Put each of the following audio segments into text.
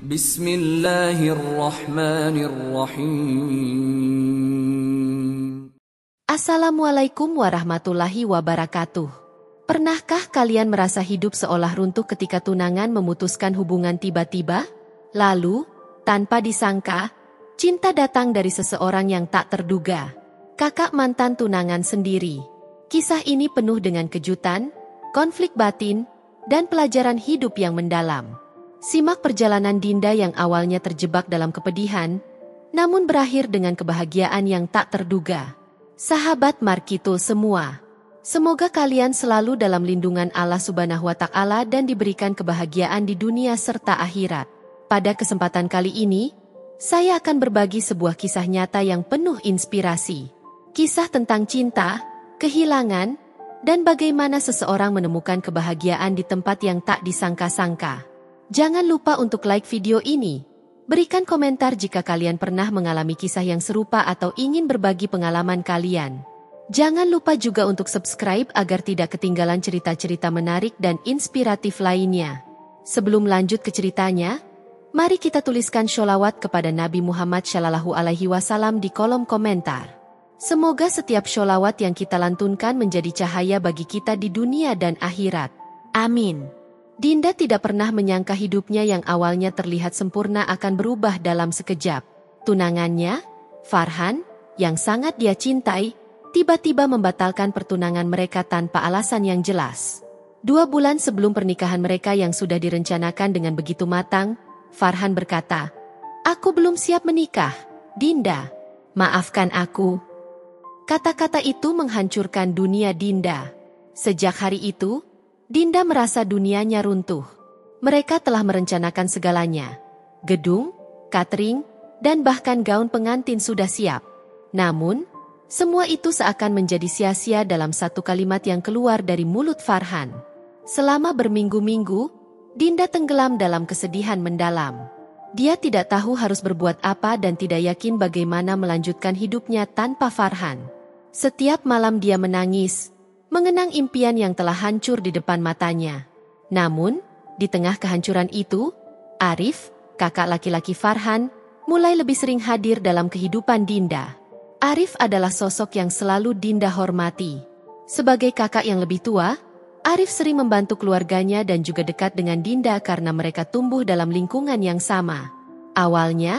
Bismillahirrahmanirrahim. Assalamualaikum warahmatullahi wabarakatuh. Pernahkah kalian merasa hidup seolah runtuh ketika tunangan memutuskan hubungan tiba-tiba? Lalu, tanpa disangka, cinta datang dari seseorang yang tak terduga. Kakak mantan tunangan sendiri. Kisah ini penuh dengan kejutan, konflik batin, dan pelajaran hidup yang mendalam. Simak perjalanan Dinda yang awalnya terjebak dalam kepedihan, namun berakhir dengan kebahagiaan yang tak terduga. Sahabat Markito semua, semoga kalian selalu dalam lindungan Allah Subhanahu wa Ta'ala dan diberikan kebahagiaan di dunia serta akhirat. Pada kesempatan kali ini, saya akan berbagi sebuah kisah nyata yang penuh inspirasi. Kisah tentang cinta, kehilangan, dan bagaimana seseorang menemukan kebahagiaan di tempat yang tak disangka-sangka. Jangan lupa untuk like video ini. Berikan komentar jika kalian pernah mengalami kisah yang serupa atau ingin berbagi pengalaman kalian. Jangan lupa juga untuk subscribe agar tidak ketinggalan cerita-cerita menarik dan inspiratif lainnya. Sebelum lanjut ke ceritanya, mari kita tuliskan sholawat kepada Nabi Muhammad SAW di kolom komentar. Semoga setiap sholawat yang kita lantunkan menjadi cahaya bagi kita di dunia dan akhirat. Amin. Dinda tidak pernah menyangka hidupnya yang awalnya terlihat sempurna akan berubah dalam sekejap. Tunangannya, Farhan, yang sangat dia cintai, tiba-tiba membatalkan pertunangan mereka tanpa alasan yang jelas. 2 bulan sebelum pernikahan mereka yang sudah direncanakan dengan begitu matang, Farhan berkata, "Aku belum siap menikah, Dinda. Maafkan aku." Kata-kata itu menghancurkan dunia Dinda. Sejak hari itu, Dinda merasa dunianya runtuh. Mereka telah merencanakan segalanya. Gedung, catering, dan bahkan gaun pengantin sudah siap. Namun, semua itu seakan menjadi sia-sia dalam satu kalimat yang keluar dari mulut Farhan. Selama berminggu-minggu, Dinda tenggelam dalam kesedihan mendalam. Dia tidak tahu harus berbuat apa dan tidak yakin bagaimana melanjutkan hidupnya tanpa Farhan. Setiap malam dia menangis, mengenang impian yang telah hancur di depan matanya. Namun, di tengah kehancuran itu, Arif, kakak laki-laki Farhan, mulai lebih sering hadir dalam kehidupan Dinda. Arif adalah sosok yang selalu Dinda hormati. Sebagai kakak yang lebih tua, Arif sering membantu keluarganya dan juga dekat dengan Dinda karena mereka tumbuh dalam lingkungan yang sama. Awalnya,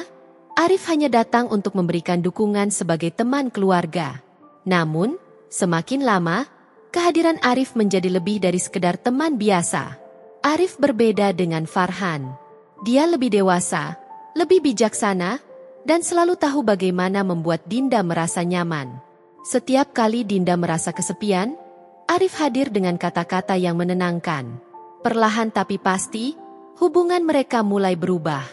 Arif hanya datang untuk memberikan dukungan sebagai teman keluarga. Namun, semakin lama, kehadiran Arif menjadi lebih dari sekedar teman biasa. Arif berbeda dengan Farhan. Dia lebih dewasa, lebih bijaksana, dan selalu tahu bagaimana membuat Dinda merasa nyaman. Setiap kali Dinda merasa kesepian, Arif hadir dengan kata-kata yang menenangkan. Perlahan tapi pasti, hubungan mereka mulai berubah.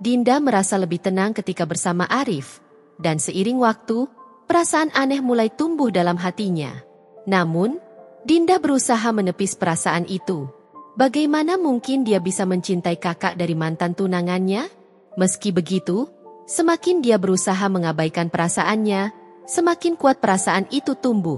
Dinda merasa lebih tenang ketika bersama Arif, dan seiring waktu, perasaan aneh mulai tumbuh dalam hatinya. Namun, Dinda berusaha menepis perasaan itu. Bagaimana mungkin dia bisa mencintai kakak dari mantan tunangannya? Meski begitu, semakin dia berusaha mengabaikan perasaannya, semakin kuat perasaan itu tumbuh.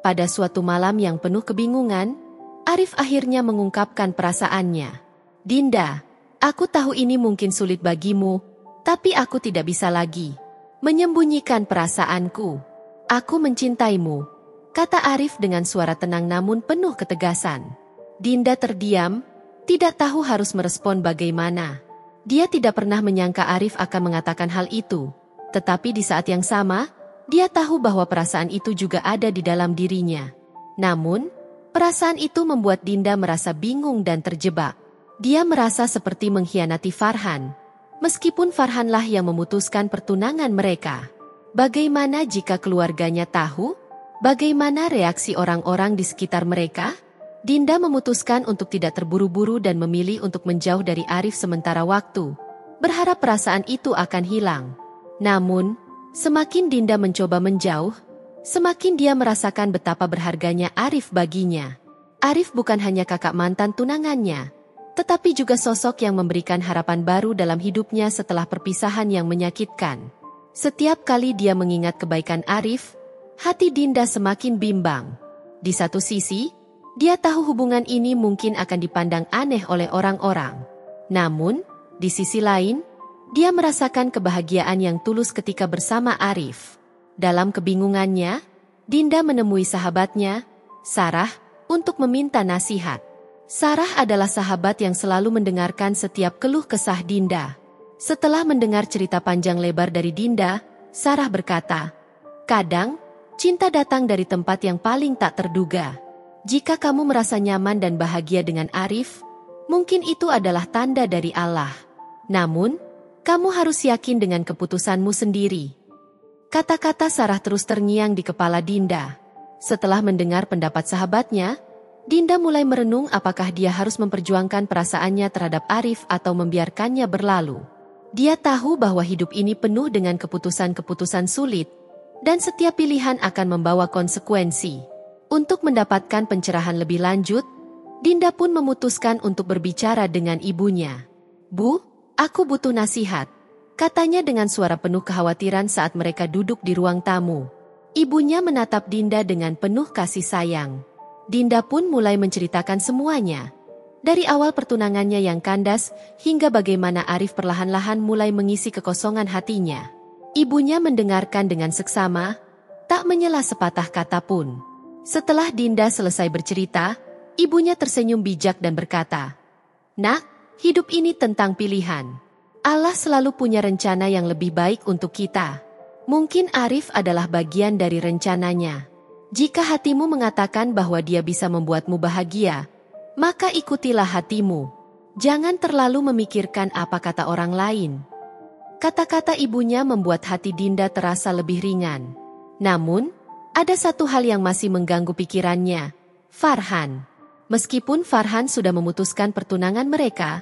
Pada suatu malam yang penuh kebingungan, Arif akhirnya mengungkapkan perasaannya. "Dinda, aku tahu ini mungkin sulit bagimu, tapi aku tidak bisa lagi menyembunyikan perasaanku. Aku mencintaimu," kata Arif dengan suara tenang namun penuh ketegasan. Dinda terdiam, tidak tahu harus merespon bagaimana. Dia tidak pernah menyangka Arif akan mengatakan hal itu. Tetapi di saat yang sama, dia tahu bahwa perasaan itu juga ada di dalam dirinya. Namun, perasaan itu membuat Dinda merasa bingung dan terjebak. Dia merasa seperti mengkhianati Farhan. Meskipun Farhanlah yang memutuskan pertunangan mereka. Bagaimana jika keluarganya tahu? Bagaimana reaksi orang-orang di sekitar mereka? Dinda memutuskan untuk tidak terburu-buru dan memilih untuk menjauh dari Arif sementara waktu, berharap perasaan itu akan hilang. Namun, semakin Dinda mencoba menjauh, semakin dia merasakan betapa berharganya Arif baginya. Arif bukan hanya kakak mantan tunangannya, tetapi juga sosok yang memberikan harapan baru dalam hidupnya setelah perpisahan yang menyakitkan. Setiap kali dia mengingat kebaikan Arif, hati Dinda semakin bimbang. Di satu sisi, dia tahu hubungan ini mungkin akan dipandang aneh oleh orang-orang. Namun, Di sisi lain, dia merasakan kebahagiaan yang tulus ketika bersama Arif. Dalam kebingungannya, Dinda menemui sahabatnya, Sarah, untuk meminta nasihat. Sarah adalah sahabat yang selalu mendengarkan setiap keluh kesah Dinda. Setelah mendengar cerita panjang lebar dari Dinda, Sarah berkata, "Kadang, cinta datang dari tempat yang paling tak terduga. Jika kamu merasa nyaman dan bahagia dengan Arif, mungkin itu adalah tanda dari Allah. Namun, kamu harus yakin dengan keputusanmu sendiri." Kata-kata Sarah terus terngiang di kepala Dinda. Setelah mendengar pendapat sahabatnya, Dinda mulai merenung apakah dia harus memperjuangkan perasaannya terhadap Arif atau membiarkannya berlalu. Dia tahu bahwa hidup ini penuh dengan keputusan-keputusan sulit, dan setiap pilihan akan membawa konsekuensi. Untuk mendapatkan pencerahan lebih lanjut, Dinda pun memutuskan untuk berbicara dengan ibunya. "Bu, aku butuh nasihat," katanya dengan suara penuh kekhawatiran saat mereka duduk di ruang tamu. Ibunya menatap Dinda dengan penuh kasih sayang. Dinda pun mulai menceritakan semuanya. Dari awal pertunangannya yang kandas, hingga bagaimana Arif perlahan-lahan mulai mengisi kekosongan hatinya. Ibunya mendengarkan dengan seksama, tak menyela sepatah kata pun. Setelah Dinda selesai bercerita, ibunya tersenyum bijak dan berkata, "Nak, hidup ini tentang pilihan. Allah selalu punya rencana yang lebih baik untuk kita. Mungkin Arif adalah bagian dari rencananya. Jika hatimu mengatakan bahwa dia bisa membuatmu bahagia, maka ikutilah hatimu. Jangan terlalu memikirkan apa kata orang lain." Kata-kata ibunya membuat hati Dinda terasa lebih ringan. Namun, ada satu hal yang masih mengganggu pikirannya, Farhan. Meskipun Farhan sudah memutuskan pertunangan mereka,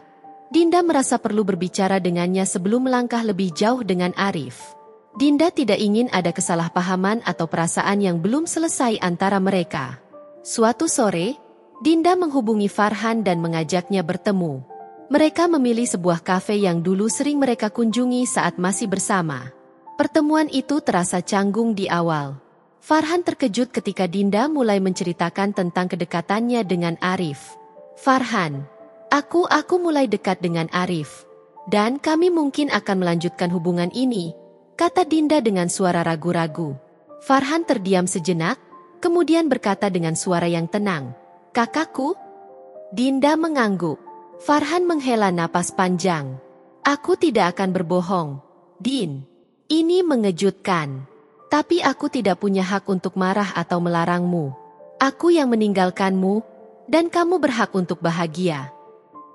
Dinda merasa perlu berbicara dengannya sebelum melangkah lebih jauh dengan Arif. Dinda tidak ingin ada kesalahpahaman atau perasaan yang belum selesai antara mereka. Suatu sore, Dinda menghubungi Farhan dan mengajaknya bertemu. Mereka memilih sebuah kafe yang dulu sering mereka kunjungi saat masih bersama. Pertemuan itu terasa canggung di awal. Farhan terkejut ketika Dinda mulai menceritakan tentang kedekatannya dengan Arif. "Farhan, aku mulai dekat dengan Arif. Dan kami mungkin akan melanjutkan hubungan ini," kata Dinda dengan suara ragu-ragu. Farhan terdiam sejenak, kemudian berkata dengan suara yang tenang, "Kakakku?" Dinda mengangguk. Farhan menghela napas panjang. "Aku tidak akan berbohong, Din. Ini mengejutkan. Tapi aku tidak punya hak untuk marah atau melarangmu. Aku yang meninggalkanmu, dan kamu berhak untuk bahagia."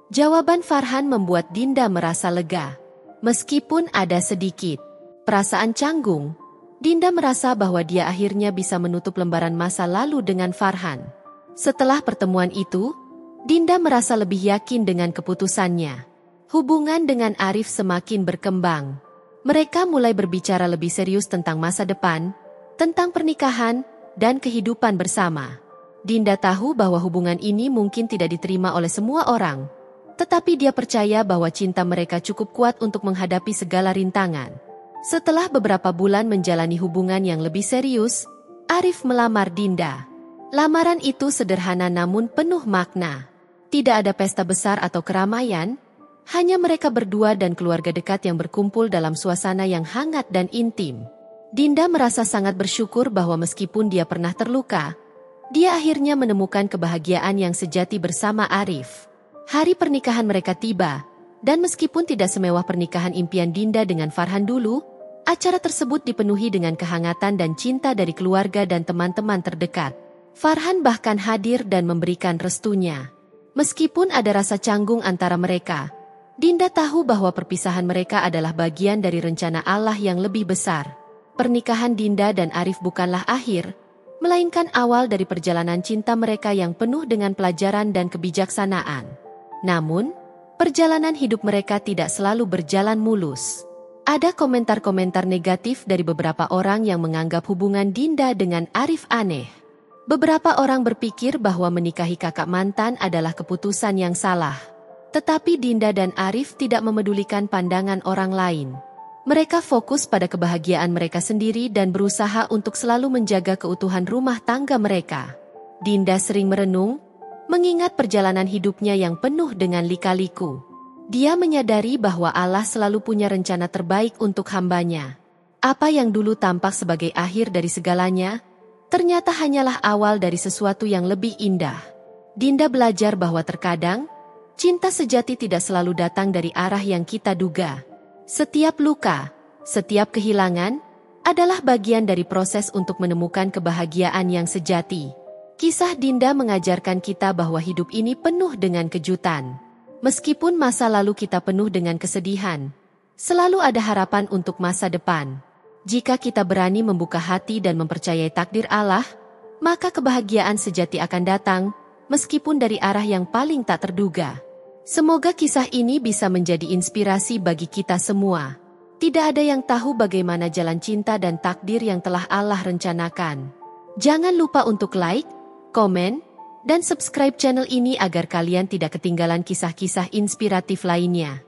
Jawaban Farhan membuat Dinda merasa lega. Meskipun ada sedikit perasaan canggung, Dinda merasa bahwa dia akhirnya bisa menutup lembaran masa lalu dengan Farhan. Setelah pertemuan itu, Dinda merasa lebih yakin dengan keputusannya. Hubungan dengan Arif semakin berkembang. Mereka mulai berbicara lebih serius tentang masa depan, tentang pernikahan, dan kehidupan bersama. Dinda tahu bahwa hubungan ini mungkin tidak diterima oleh semua orang, tetapi dia percaya bahwa cinta mereka cukup kuat untuk menghadapi segala rintangan. Setelah beberapa bulan menjalani hubungan yang lebih serius, Arif melamar Dinda. Lamaran itu sederhana namun penuh makna. Tidak ada pesta besar atau keramaian, hanya mereka berdua dan keluarga dekat yang berkumpul dalam suasana yang hangat dan intim. Dinda merasa sangat bersyukur bahwa meskipun dia pernah terluka, dia akhirnya menemukan kebahagiaan yang sejati bersama Arif. Hari pernikahan mereka tiba, dan meskipun tidak semewah pernikahan impian Dinda dengan Farhan dulu, acara tersebut dipenuhi dengan kehangatan dan cinta dari keluarga dan teman-teman terdekat. Farhan bahkan hadir dan memberikan restunya. Meskipun ada rasa canggung antara mereka, Dinda tahu bahwa perpisahan mereka adalah bagian dari rencana Allah yang lebih besar. Pernikahan Dinda dan Arif bukanlah akhir, melainkan awal dari perjalanan cinta mereka yang penuh dengan pelajaran dan kebijaksanaan. Namun, perjalanan hidup mereka tidak selalu berjalan mulus. Ada komentar-komentar negatif dari beberapa orang yang menganggap hubungan Dinda dengan Arif aneh. Beberapa orang berpikir bahwa menikahi kakak mantan adalah keputusan yang salah. Tetapi Dinda dan Arif tidak memedulikan pandangan orang lain. Mereka fokus pada kebahagiaan mereka sendiri dan berusaha untuk selalu menjaga keutuhan rumah tangga mereka. Dinda sering merenung, mengingat perjalanan hidupnya yang penuh dengan lika-liku. Dia menyadari bahwa Allah selalu punya rencana terbaik untuk hambanya. Apa yang dulu tampak sebagai akhir dari segalanya, ternyata hanyalah awal dari sesuatu yang lebih indah. Dinda belajar bahwa terkadang, cinta sejati tidak selalu datang dari arah yang kita duga. Setiap luka, setiap kehilangan, adalah bagian dari proses untuk menemukan kebahagiaan yang sejati. Kisah Dinda mengajarkan kita bahwa hidup ini penuh dengan kejutan. Meskipun masa lalu kita penuh dengan kesedihan, selalu ada harapan untuk masa depan. Jika kita berani membuka hati dan mempercayai takdir Allah, maka kebahagiaan sejati akan datang, meskipun dari arah yang paling tak terduga. Semoga kisah ini bisa menjadi inspirasi bagi kita semua. Tidak ada yang tahu bagaimana jalan cinta dan takdir yang telah Allah rencanakan. Jangan lupa untuk like, komen, dan subscribe channel ini agar kalian tidak ketinggalan kisah-kisah inspiratif lainnya.